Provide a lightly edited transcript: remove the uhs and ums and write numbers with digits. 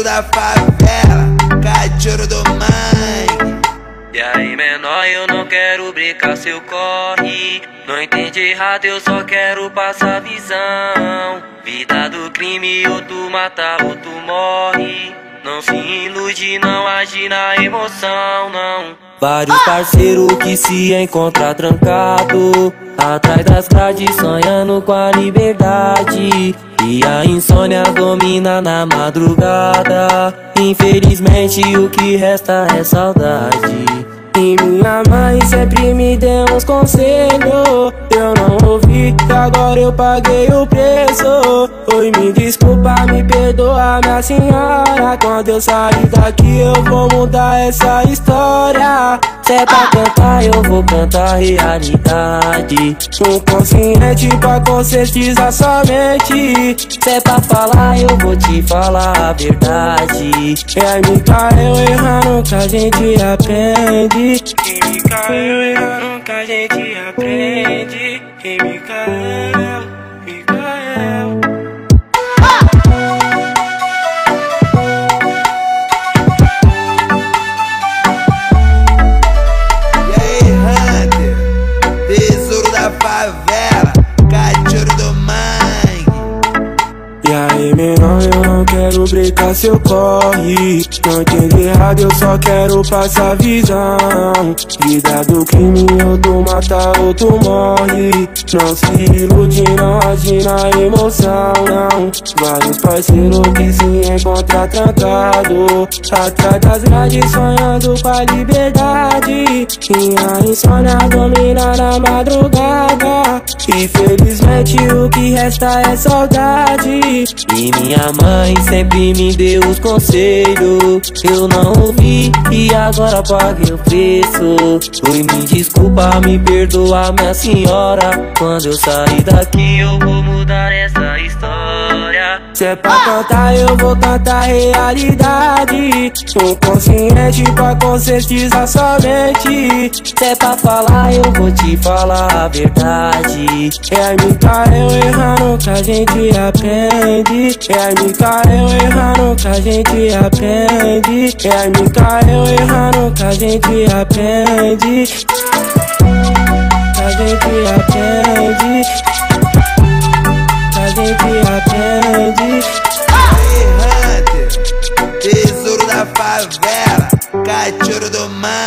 Da favela, cachorro do mangue. E aí, menor, eu não quero brincar seu corre. Não entende errado, eu só quero passar visão. Vida do crime, ou tu mata ou tu morre. Não se ilude, não age na emoção, não. Vários parceiros que se encontram trancado atrás das grades, sonhando com a liberdade. E a insônia domina na madrugada. Infelizmente o que resta é saudade. E minha mãe sempre me deu uns conselhos, eu não ouvi e agora eu paguei o preço. Oi, me desculpa, me perdoa, minha senhora. Quando eu sair daqui eu vou mudar essa história. Se é pra cantar eu vou cantar realidade. Um consciente pra conscientizar somente. Se é pra falar eu vou te falar a verdade. É Mikael errando que a gente aprende. É Mikael errando que a gente aprende. É Mikael, Mikael. E aí, Hunter, tesouro da favela, cachorro do mangue. E aí, menor, eu não quero brincar seu corre. Não entende errado, eu só quero passar visão. Vida do crime, ou tu mata ou tu morre. Não se ilude, não age na emoção, não. Vários parceiros que se encontram trancado atrás das grades, sonhando com a liberdade. E a insônia domina na madrugada. Infelizmente o que resta é saudade. E minha mãe sempre me deu os conselhos, eu não ouvi e agora paguei o preço. Oi, me desculpa, me perdoa, minha senhora. Quando eu sair daqui eu vou mudar essa história. Se é pra cantar eu vou cantar realidade. Um consciente pra conscientizar somente. Se é pra falar eu vou te falar a verdade. É Mikael errando que a gente aprende. É Mikael errando que a gente aprende. É Mikael errando que a gente aprende. Que a gente aprende. Que a gente aprende. Aí, Hunter, tesouro da favela, cachorro do mangue.